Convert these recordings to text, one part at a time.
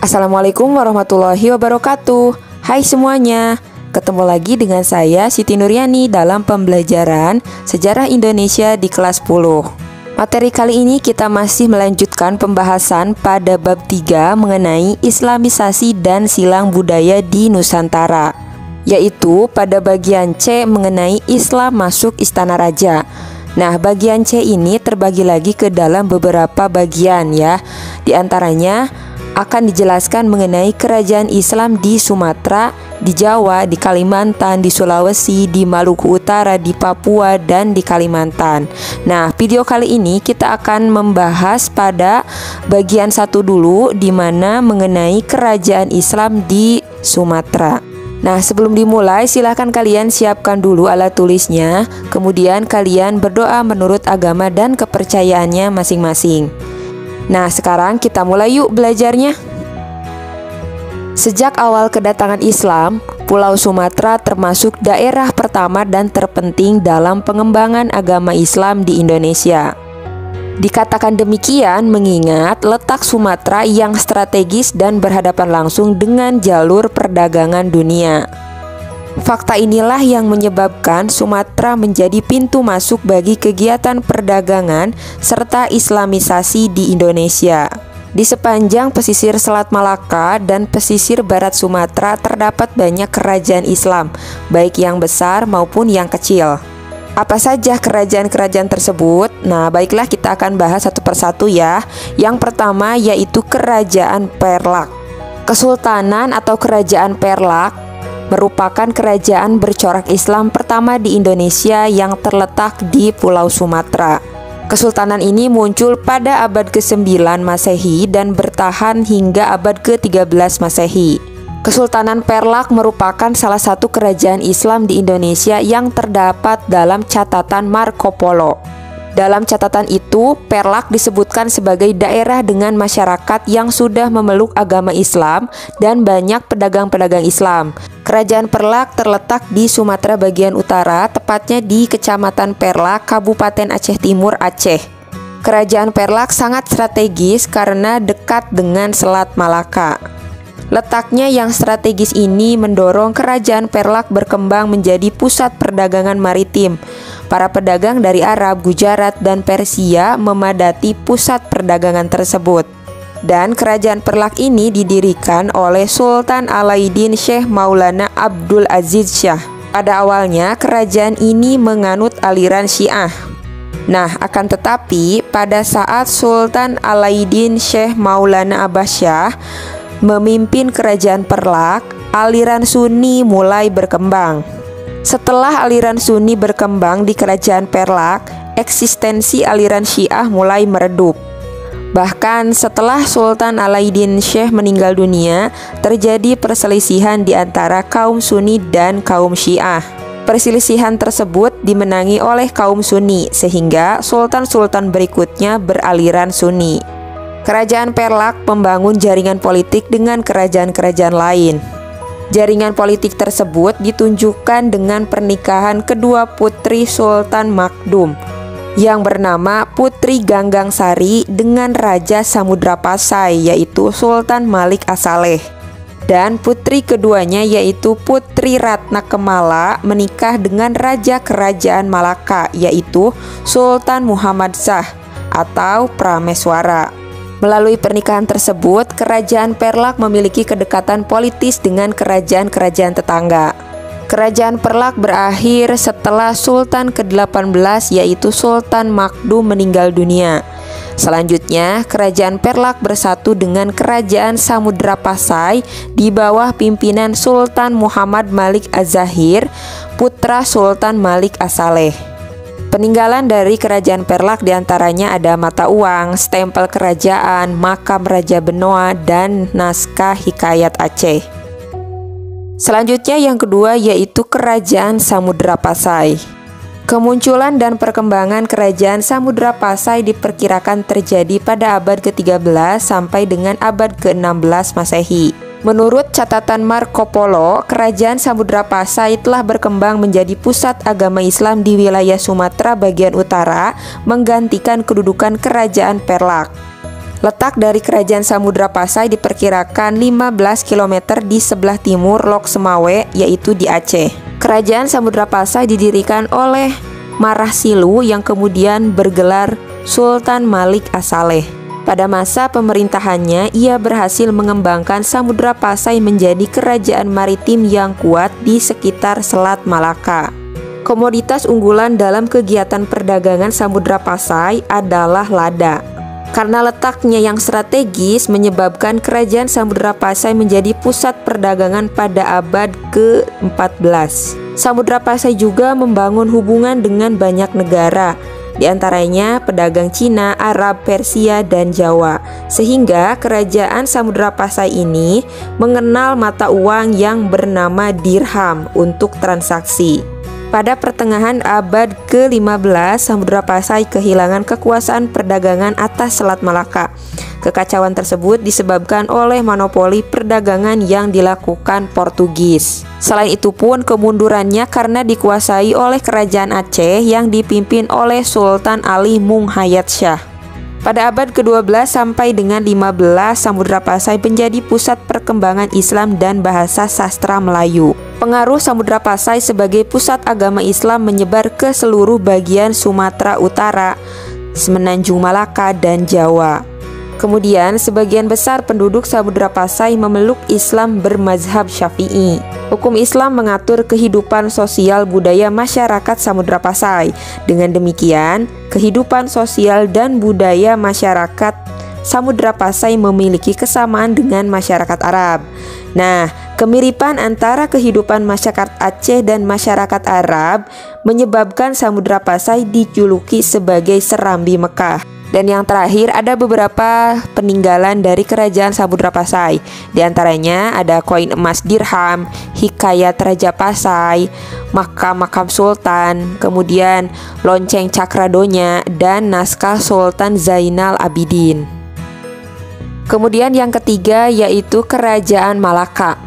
Assalamualaikum warahmatullahi wabarakatuh. Hai semuanya, ketemu lagi dengan saya Siti Nuryani dalam pembelajaran Sejarah Indonesia di kelas 10. Materi kali ini kita masih melanjutkan pembahasan pada bab 3 mengenai Islamisasi dan silang budaya di Nusantara, yaitu pada bagian C mengenai Islam masuk Istana Raja. Nah, bagian C ini terbagi lagi ke dalam beberapa bagian ya. Di antaranya akan dijelaskan mengenai kerajaan Islam di Sumatera, di Jawa, di Kalimantan, di Sulawesi, di Maluku Utara, di Papua, dan di Kalimantan. Nah, video kali ini kita akan membahas pada bagian 1 dulu, di mana mengenai kerajaan Islam di Sumatera. Nah, sebelum dimulai silahkan kalian siapkan dulu alat tulisnya, kemudian kalian berdoa menurut agama dan kepercayaannya masing-masing. Nah, sekarang kita mulai yuk belajarnya. Sejak awal kedatangan Islam, Pulau Sumatera termasuk daerah pertama dan terpenting dalam pengembangan agama Islam di Indonesia. Dikatakan demikian mengingat letak Sumatera yang strategis dan berhadapan langsung dengan jalur perdagangan dunia. Fakta inilah yang menyebabkan Sumatera menjadi pintu masuk bagi kegiatan perdagangan serta Islamisasi di Indonesia. Di sepanjang pesisir Selat Malaka dan pesisir barat Sumatera terdapat banyak kerajaan Islam, baik yang besar maupun yang kecil. Apa saja kerajaan-kerajaan tersebut? Nah, baiklah kita akan bahas satu persatu ya. Yang pertama yaitu Kerajaan Perlak. Kesultanan atau Kerajaan Perlak merupakan kerajaan bercorak Islam pertama di Indonesia yang terletak di Pulau Sumatera. Kesultanan ini muncul pada abad ke-9 Masehi dan bertahan hingga abad ke-13 Masehi. Kesultanan Perlak merupakan salah satu kerajaan Islam di Indonesia yang terdapat dalam catatan Marco Polo. Dalam catatan itu, Perlak disebutkan sebagai daerah dengan masyarakat yang sudah memeluk agama Islam dan banyak pedagang-pedagang Islam. Kerajaan Perlak terletak di Sumatera bagian utara, tepatnya di Kecamatan Perlak, Kabupaten Aceh Timur, Aceh. Kerajaan Perlak sangat strategis karena dekat dengan Selat Malaka. Letaknya yang strategis ini mendorong Kerajaan Perlak berkembang menjadi pusat perdagangan maritim. Para pedagang dari Arab, Gujarat, dan Persia memadati pusat perdagangan tersebut. Dan Kerajaan Perlak ini didirikan oleh Sultan Alauddin Syekh Maulana Abdul Aziz Shah. Pada awalnya, kerajaan ini menganut aliran Syiah. Nah, akan tetapi pada saat Sultan Alauddin Syekh Maulana Abbas Shah memimpin Kerajaan Perlak, aliran Sunni mulai berkembang. Setelah aliran Sunni berkembang di Kerajaan Perlak, eksistensi aliran Syiah mulai meredup. Bahkan setelah Sultan Alauddin Syekh meninggal dunia, terjadi perselisihan di antara kaum Sunni dan kaum Syiah. Perselisihan tersebut dimenangi oleh kaum Sunni, sehingga sultan-sultan berikutnya beraliran Sunni. Kerajaan Perlak membangun jaringan politik dengan kerajaan-kerajaan lain. Jaringan politik tersebut ditunjukkan dengan pernikahan kedua putri Sultan Makdum yang bernama Putri Ganggang Sari dengan Raja Samudrapasai yaitu Sultan Malik As-Saleh. Dan putri keduanya yaitu Putri Ratna Kemala menikah dengan Raja Kerajaan Malaka yaitu Sultan Muhammad Shah atau Prameswara. Melalui pernikahan tersebut, Kerajaan Perlak memiliki kedekatan politis dengan kerajaan-kerajaan tetangga. Kerajaan Perlak berakhir setelah Sultan ke-18 yaitu Sultan Makdum meninggal dunia. Selanjutnya, Kerajaan Perlak bersatu dengan Kerajaan Samudrapasai di bawah pimpinan Sultan Muhammad Malik Az-Zahir, putra Sultan Malik As-Saleh. Peninggalan dari Kerajaan Perlak diantaranya ada mata uang, stempel kerajaan, makam Raja Benoa, dan naskah Hikayat Aceh. Selanjutnya yang kedua yaitu Kerajaan Samudrapasai. Kemunculan dan perkembangan Kerajaan Samudrapasai diperkirakan terjadi pada abad ke-13 sampai dengan abad ke-16 Masehi. Menurut catatan Marco Polo, Kerajaan Samudrapasai telah berkembang menjadi pusat agama Islam di wilayah Sumatera bagian utara, menggantikan kedudukan Kerajaan Perlak. Letak dari Kerajaan Samudra Pasai diperkirakan 15 km di sebelah timur Lok Semawe, yaitu di Aceh. Kerajaan Samudra Pasai didirikan oleh Marah Silu yang kemudian bergelar Sultan Malik As-Saleh. Pada masa pemerintahannya, ia berhasil mengembangkan Samudra Pasai menjadi kerajaan maritim yang kuat di sekitar Selat Malaka. Komoditas unggulan dalam kegiatan perdagangan Samudra Pasai adalah lada. Karena letaknya yang strategis menyebabkan kerajaan Samudra Pasai menjadi pusat perdagangan pada abad ke-14. Samudra Pasai juga membangun hubungan dengan banyak negara, di antaranya pedagang Cina, Arab, Persia, dan Jawa. Sehingga kerajaan Samudra Pasai ini mengenal mata uang yang bernama dirham untuk transaksi. Pada pertengahan abad ke-15, Samudra Pasai kehilangan kekuasaan perdagangan atas Selat Malaka. Kekacauan tersebut disebabkan oleh monopoli perdagangan yang dilakukan Portugis. Selain itu pun kemundurannya karena dikuasai oleh kerajaan Aceh yang dipimpin oleh Sultan Ali Munghayat Shah. Pada abad ke-12 sampai dengan 15, Samudra Pasai menjadi pusat perkembangan Islam dan bahasa sastra Melayu. Pengaruh Samudra Pasai sebagai pusat agama Islam menyebar ke seluruh bagian Sumatera Utara, Semenanjung Malaka, dan Jawa. Kemudian, sebagian besar penduduk Samudra Pasai memeluk Islam bermazhab Syafi'i. Hukum Islam mengatur kehidupan sosial budaya masyarakat Samudra Pasai. Dengan demikian, kehidupan sosial dan budaya masyarakat Samudra Pasai memiliki kesamaan dengan masyarakat Arab. Nah, kemiripan antara kehidupan masyarakat Aceh dan masyarakat Arab menyebabkan Samudra Pasai dijuluki sebagai Serambi Mekah. Dan yang terakhir, ada beberapa peninggalan dari kerajaan Samudra Pasai. Di antaranya ada koin emas dirham, hikayat Raja Pasai, makam Sultan, kemudian lonceng Cakradonya, dan naskah Sultan Zainal Abidin. Kemudian yang ketiga yaitu Kerajaan Malaka.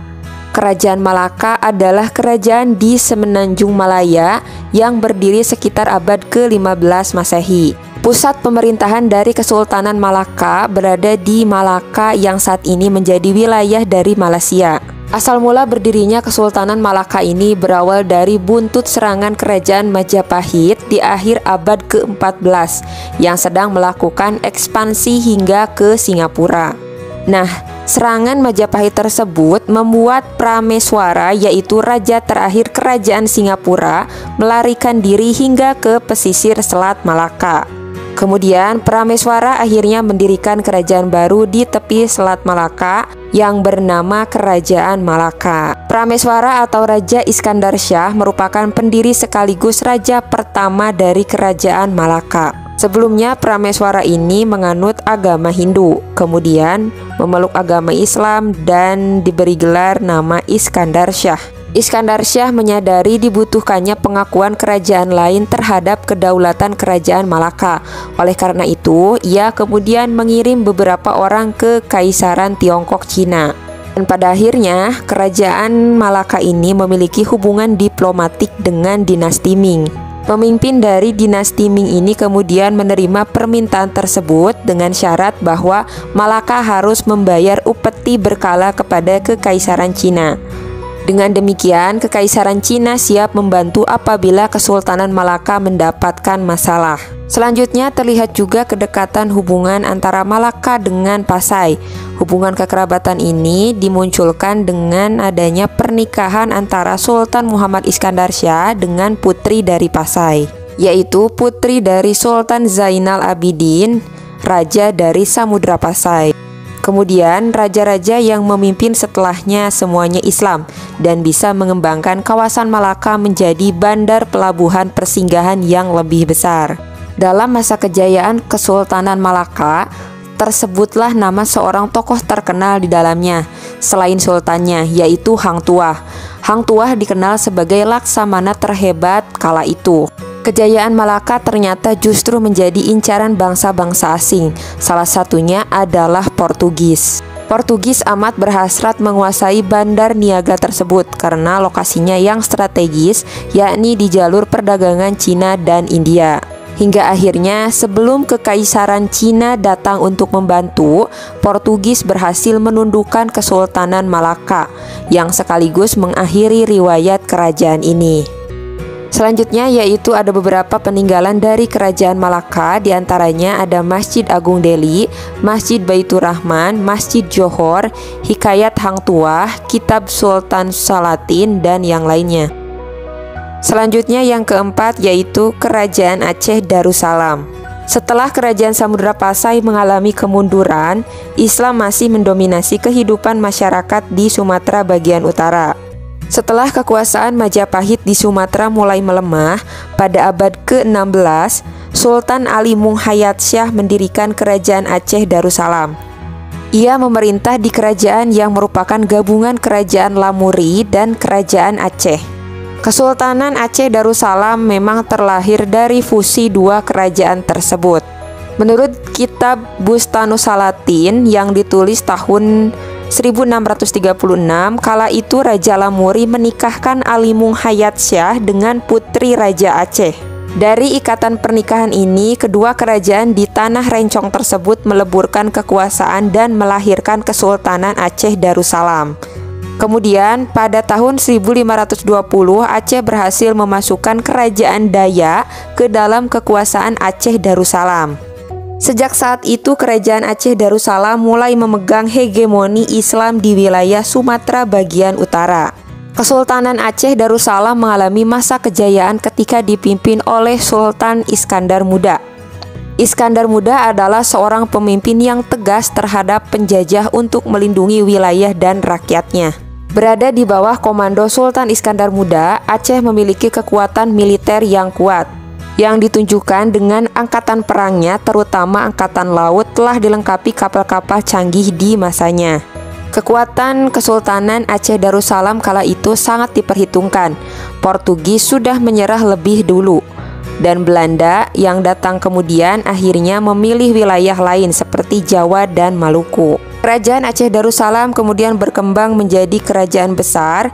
Kerajaan Malaka adalah kerajaan di Semenanjung Malaya yang berdiri sekitar abad ke-15 Masehi. Pusat pemerintahan dari Kesultanan Malaka berada di Malaka yang saat ini menjadi wilayah dari Malaysia. Asal mula berdirinya Kesultanan Malaka ini berawal dari buntut serangan kerajaan Majapahit di akhir abad ke-14 yang sedang melakukan ekspansi hingga ke Singapura. Nah, serangan Majapahit tersebut membuat Prameswara, yaitu raja terakhir kerajaan Singapura, melarikan diri hingga ke pesisir Selat Malaka. Kemudian Prameswara akhirnya mendirikan kerajaan baru di tepi Selat Malaka yang bernama Kerajaan Malaka. Prameswara atau Raja Iskandar Shah merupakan pendiri sekaligus raja pertama dari Kerajaan Malaka. Sebelumnya Prameswara ini menganut agama Hindu, kemudian memeluk agama Islam dan diberi gelar nama Iskandar Shah. Iskandar Shah menyadari dibutuhkannya pengakuan kerajaan lain terhadap kedaulatan Kerajaan Malaka. Oleh karena itu, ia kemudian mengirim beberapa orang ke Kaisaran Tiongkok Cina. Dan pada akhirnya, Kerajaan Malaka ini memiliki hubungan diplomatik dengan dinasti Ming. Pemimpin dari dinasti Ming ini kemudian menerima permintaan tersebut dengan syarat bahwa Malaka harus membayar upeti berkala kepada Kekaisaran Cina. Dengan demikian, Kekaisaran Cina siap membantu apabila Kesultanan Malaka mendapatkan masalah. Selanjutnya terlihat juga kedekatan hubungan antara Malaka dengan Pasai. Hubungan kekerabatan ini dimunculkan dengan adanya pernikahan antara Sultan Muhammad Iskandar Shah dengan putri dari Pasai, yaitu putri dari Sultan Zainal Abidin, raja dari Samudra Pasai. Kemudian raja-raja yang memimpin setelahnya semuanya Islam dan bisa mengembangkan kawasan Malaka menjadi bandar pelabuhan persinggahan yang lebih besar. Dalam masa kejayaan Kesultanan Malaka, tersebutlah nama seorang tokoh terkenal di dalamnya selain sultannya, yaitu Hang Tuah. Hang Tuah dikenal sebagai laksamana terhebat kala itu. Kejayaan Malaka ternyata justru menjadi incaran bangsa-bangsa asing. Salah satunya adalah Portugis. Portugis amat berhasrat menguasai bandar niaga tersebut karena lokasinya yang strategis, yakni di jalur perdagangan Cina dan India. Hingga akhirnya sebelum Kekaisaran Cina datang untuk membantu, Portugis berhasil menundukkan Kesultanan Malaka yang sekaligus mengakhiri riwayat kerajaan ini. Selanjutnya yaitu ada beberapa peninggalan dari Kerajaan Malaka, diantaranya ada Masjid Agung Delhi, Masjid Baitur Rahman, Masjid Johor, Hikayat Hang Tuah, Kitab Sultan Salatin, dan yang lainnya. Selanjutnya yang keempat yaitu Kerajaan Aceh Darussalam. Setelah Kerajaan Samudra Pasai mengalami kemunduran, Islam masih mendominasi kehidupan masyarakat di Sumatera bagian utara. Setelah kekuasaan Majapahit di Sumatera mulai melemah, pada abad ke-16, Sultan Ali Mu'in Hayat-Shah mendirikan Kerajaan Aceh Darussalam. Ia memerintah di kerajaan yang merupakan gabungan Kerajaan Lamuri dan Kerajaan Aceh. Kesultanan Aceh Darussalam memang terlahir dari fusi dua kerajaan tersebut. Menurut kitab Bustanus Salatin yang ditulis tahun 1636, kala itu Raja Lamuri menikahkan Ali Mu'in Hayat-Shah dengan putri Raja Aceh. Dari ikatan pernikahan ini, kedua kerajaan di tanah rencong tersebut meleburkan kekuasaan dan melahirkan Kesultanan Aceh Darussalam. Kemudian pada tahun 1520 Aceh berhasil memasukkan Kerajaan Dayak ke dalam kekuasaan Aceh Darussalam. Sejak saat itu Kerajaan Aceh Darussalam mulai memegang hegemoni Islam di wilayah Sumatera bagian utara. Kesultanan Aceh Darussalam mengalami masa kejayaan ketika dipimpin oleh Sultan Iskandar Muda. Iskandar Muda adalah seorang pemimpin yang tegas terhadap penjajah untuk melindungi wilayah dan rakyatnya. Berada di bawah komando Sultan Iskandar Muda, Aceh memiliki kekuatan militer yang kuat, yang ditunjukkan dengan angkatan perangnya, terutama angkatan laut telah dilengkapi kapal-kapal canggih di masanya. Kekuatan Kesultanan Aceh Darussalam kala itu sangat diperhitungkan. Portugis sudah menyerah lebih dulu, dan Belanda yang datang kemudian akhirnya memilih wilayah lain seperti Jawa dan Maluku. Kerajaan Aceh Darussalam kemudian berkembang menjadi kerajaan besar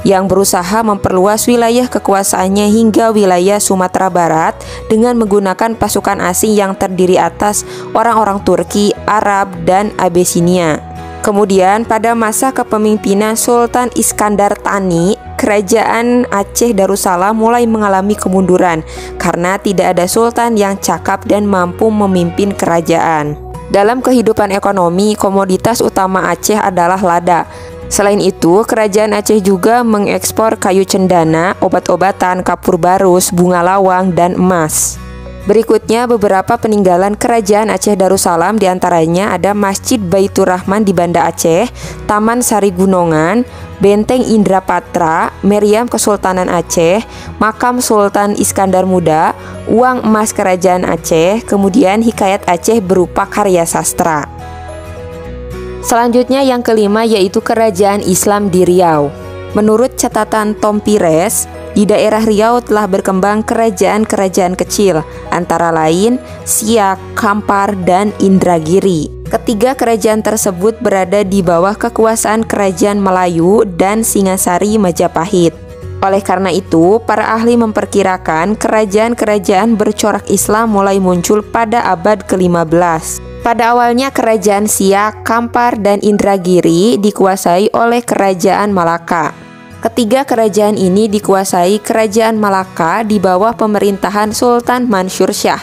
yang berusaha memperluas wilayah kekuasaannya hingga wilayah Sumatera Barat dengan menggunakan pasukan asing yang terdiri atas orang-orang Turki, Arab, dan Abyssinia. Kemudian pada masa kepemimpinan Sultan Iskandar Thani, Kerajaan Aceh Darussalam mulai mengalami kemunduran karena tidak ada sultan yang cakap dan mampu memimpin kerajaan. Dalam kehidupan ekonomi, komoditas utama Aceh adalah lada. Selain itu, Kerajaan Aceh juga mengekspor kayu cendana, obat-obatan, kapur barus, bunga lawang, dan emas. Berikutnya beberapa peninggalan Kerajaan Aceh Darussalam, diantaranya ada Masjid Baitur Rahman di Banda Aceh, Taman Sari Gunungan, Benteng Indrapatra, Meriam Kesultanan Aceh, Makam Sultan Iskandar Muda, Uang Emas Kerajaan Aceh, kemudian Hikayat Aceh berupa karya sastra. Selanjutnya yang kelima yaitu Kerajaan Islam di Riau. Menurut catatan Tom Pires, di daerah Riau telah berkembang kerajaan-kerajaan kecil, antara lain Siak, Kampar, dan Indragiri. Ketiga kerajaan tersebut berada di bawah kekuasaan Kerajaan Melayu dan Singasari Majapahit. Oleh karena itu, para ahli memperkirakan kerajaan-kerajaan bercorak Islam mulai muncul pada abad ke-15. Pada awalnya Kerajaan Siak, Kampar, dan Indragiri dikuasai oleh Kerajaan Malaka. Ketiga kerajaan ini dikuasai Kerajaan Malaka di bawah pemerintahan Sultan Mansur Shah.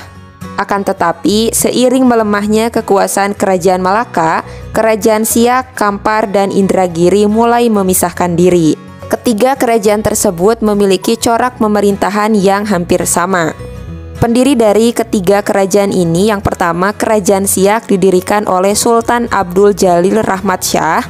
Akan tetapi, seiring melemahnya kekuasaan Kerajaan Malaka, Kerajaan Siak, Kampar, dan Indragiri mulai memisahkan diri. Ketiga kerajaan tersebut memiliki corak pemerintahan yang hampir sama. Pendiri dari ketiga kerajaan ini, yang pertama Kerajaan Siak didirikan oleh Sultan Abdul Jalil Rahmat Shah,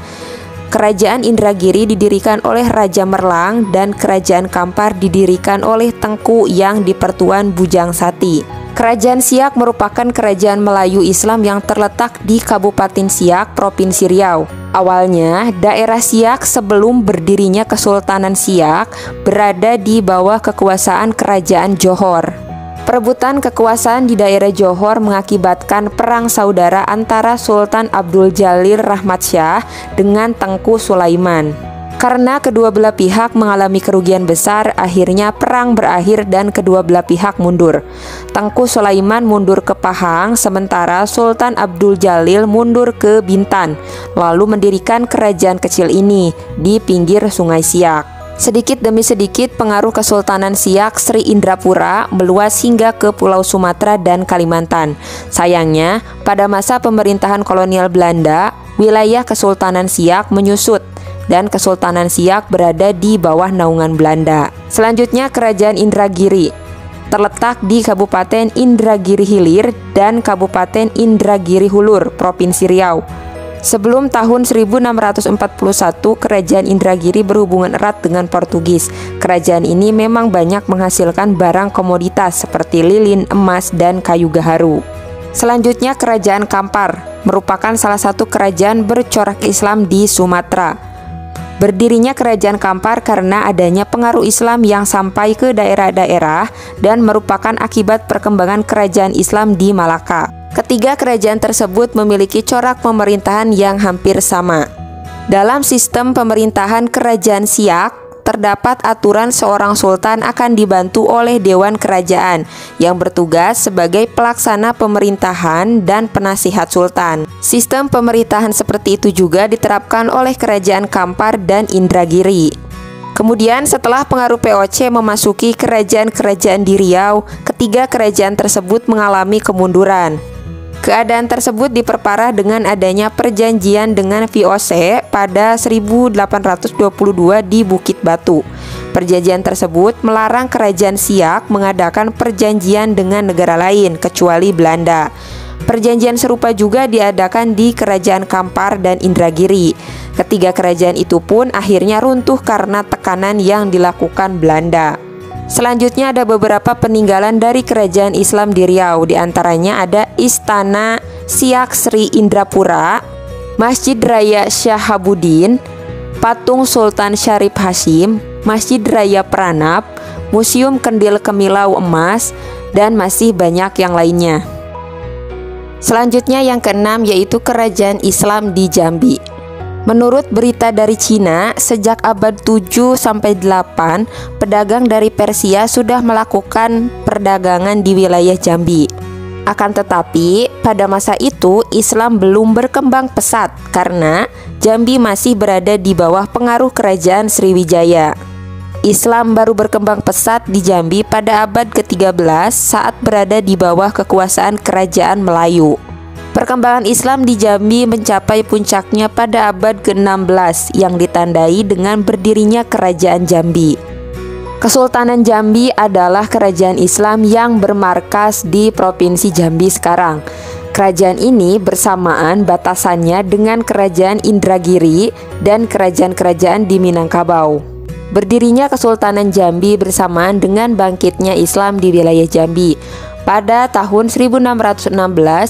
Kerajaan Indragiri didirikan oleh Raja Merlang, dan Kerajaan Kampar didirikan oleh Tengku yang di-Pertuan Bujang Sati. Kerajaan Siak merupakan kerajaan Melayu Islam yang terletak di Kabupaten Siak, Provinsi Riau. Awalnya, daerah Siak sebelum berdirinya Kesultanan Siak berada di bawah kekuasaan Kerajaan Johor. Perebutan kekuasaan di daerah Johor mengakibatkan perang saudara antara Sultan Abdul Jalil Rahmat Shah dengan Tengku Sulaiman. Karena kedua belah pihak mengalami kerugian besar, akhirnya perang berakhir dan kedua belah pihak mundur. Tengku Sulaiman mundur ke Pahang, sementara Sultan Abdul Jalil mundur ke Bintan, lalu mendirikan kerajaan kecil ini di pinggir Sungai Siak. Sedikit demi sedikit pengaruh Kesultanan Siak Sri Indrapura meluas hingga ke Pulau Sumatera dan Kalimantan. Sayangnya, pada masa pemerintahan kolonial Belanda, wilayah Kesultanan Siak menyusut dan Kesultanan Siak berada di bawah naungan Belanda. Selanjutnya, Kerajaan Indragiri terletak di Kabupaten Indragiri Hilir dan Kabupaten Indragiri Hulur, Provinsi Riau. Sebelum tahun 1641, Kerajaan Indragiri berhubungan erat dengan Portugis. Kerajaan ini memang banyak menghasilkan barang komoditas seperti lilin, emas, dan kayu gaharu. Selanjutnya, Kerajaan Kampar merupakan salah satu kerajaan bercorak Islam di Sumatera. Berdirinya Kerajaan Kampar karena adanya pengaruh Islam yang sampai ke daerah-daerah dan merupakan akibat perkembangan kerajaan Islam di Malaka. Ketiga kerajaan tersebut memiliki corak pemerintahan yang hampir sama. Dalam sistem pemerintahan Kerajaan Siak, terdapat aturan seorang sultan akan dibantu oleh Dewan Kerajaan yang bertugas sebagai pelaksana pemerintahan dan penasihat sultan. Sistem pemerintahan seperti itu juga diterapkan oleh Kerajaan Kampar dan Indragiri. Kemudian setelah pengaruh POC memasuki kerajaan-kerajaan di Riau, ketiga kerajaan tersebut mengalami kemunduran. Keadaan tersebut diperparah dengan adanya perjanjian dengan VOC pada 1822 di Bukit Batu. Perjanjian tersebut melarang Kerajaan Siak mengadakan perjanjian dengan negara lain kecuali Belanda. Perjanjian serupa juga diadakan di Kerajaan Kampar dan Indragiri. Ketiga kerajaan itu pun akhirnya runtuh karena tekanan yang dilakukan Belanda. Selanjutnya ada beberapa peninggalan dari kerajaan Islam di Riau. Di antaranya ada Istana Siak Sri Indrapura, Masjid Raya Syahabuddin, Patung Sultan Syarif Hasyim, Masjid Raya Pranab, Museum Kendil Kemilau Emas, dan masih banyak yang lainnya. Selanjutnya yang keenam yaitu kerajaan Islam di Jambi. Menurut berita dari Cina, sejak abad 7-8, pedagang dari Persia sudah melakukan perdagangan di wilayah Jambi. Akan tetapi, pada masa itu Islam belum berkembang pesat karena Jambi masih berada di bawah pengaruh kerajaan Sriwijaya. Islam baru berkembang pesat di Jambi pada abad ke-13 saat berada di bawah kekuasaan kerajaan Melayu. Perkembangan Islam di Jambi mencapai puncaknya pada abad ke-16 yang ditandai dengan berdirinya Kerajaan Jambi. Kesultanan Jambi adalah kerajaan Islam yang bermarkas di Provinsi Jambi sekarang. Kerajaan ini bersamaan batasannya dengan Kerajaan Indragiri dan kerajaan-kerajaan di Minangkabau. Berdirinya Kesultanan Jambi bersamaan dengan bangkitnya Islam di wilayah Jambi. Pada tahun 1616,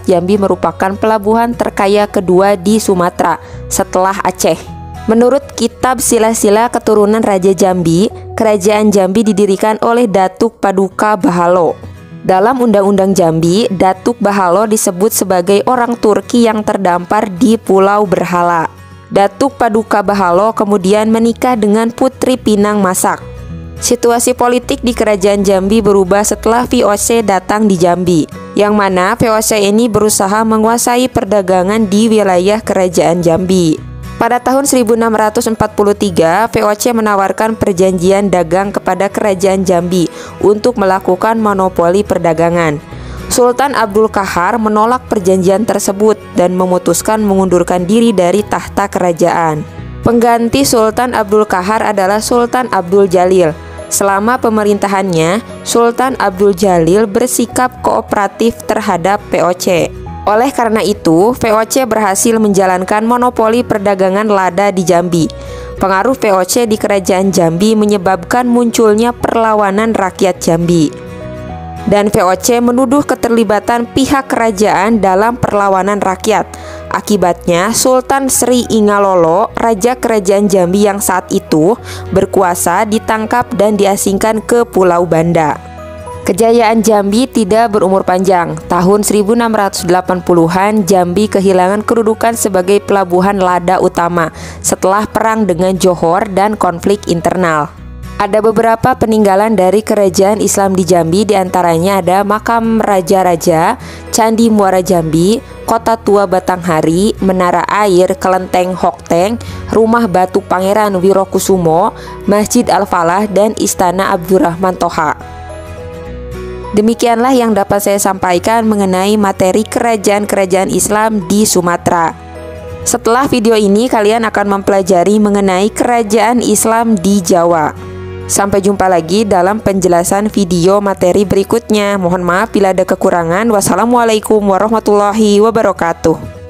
Jambi merupakan pelabuhan terkaya kedua di Sumatera setelah Aceh. Menurut kitab Sila-Sila Keturunan Raja Jambi, Kerajaan Jambi didirikan oleh Datuk Paduka Bahalo. Dalam Undang-Undang Jambi, Datuk Bahalo disebut sebagai orang Turki yang terdampar di Pulau Berhala. Datuk Paduka Bahalo kemudian menikah dengan Putri Pinang Masak. Situasi politik di Kerajaan Jambi berubah setelah VOC datang di Jambi, yang mana VOC ini berusaha menguasai perdagangan di wilayah Kerajaan Jambi. Pada tahun 1643, VOC menawarkan perjanjian dagang kepada Kerajaan Jambi untuk melakukan monopoli perdagangan. Sultan Abdul Qahar menolak perjanjian tersebut dan memutuskan mengundurkan diri dari tahta kerajaan. Pengganti Sultan Abdul Qahar adalah Sultan Abdul Jalil. Selama pemerintahannya, Sultan Abdul Jalil bersikap kooperatif terhadap VOC. Oleh karena itu, VOC berhasil menjalankan monopoli perdagangan lada di Jambi. Pengaruh VOC di Kerajaan Jambi menyebabkan munculnya perlawanan rakyat Jambi. Dan VOC menuduh keterlibatan pihak kerajaan dalam perlawanan rakyat. Akibatnya, Sultan Sri Ingalolo, Raja Kerajaan Jambi yang saat itu berkuasa, ditangkap dan diasingkan ke Pulau Banda. Kejayaan Jambi tidak berumur panjang. Tahun 1680-an, Jambi kehilangan kedudukan sebagai pelabuhan lada utama setelah perang dengan Johor dan konflik internal. Ada beberapa peninggalan dari kerajaan Islam di Jambi, diantaranya ada Makam Raja-Raja, Candi Muara Jambi, Kota Tua Batanghari, Menara Air, Kelenteng Hokteng, Rumah Batu Pangeran Wirokusumo, Masjid Al-Falah, dan Istana Abdurrahman Toha. Demikianlah yang dapat saya sampaikan mengenai materi kerajaan-kerajaan Islam di Sumatera. Setelah video ini, kalian akan mempelajari mengenai kerajaan Islam di Jawa. Sampai jumpa lagi dalam penjelasan video materi berikutnya. Mohon maaf bila ada kekurangan. Wassalamualaikum warahmatullahi wabarakatuh.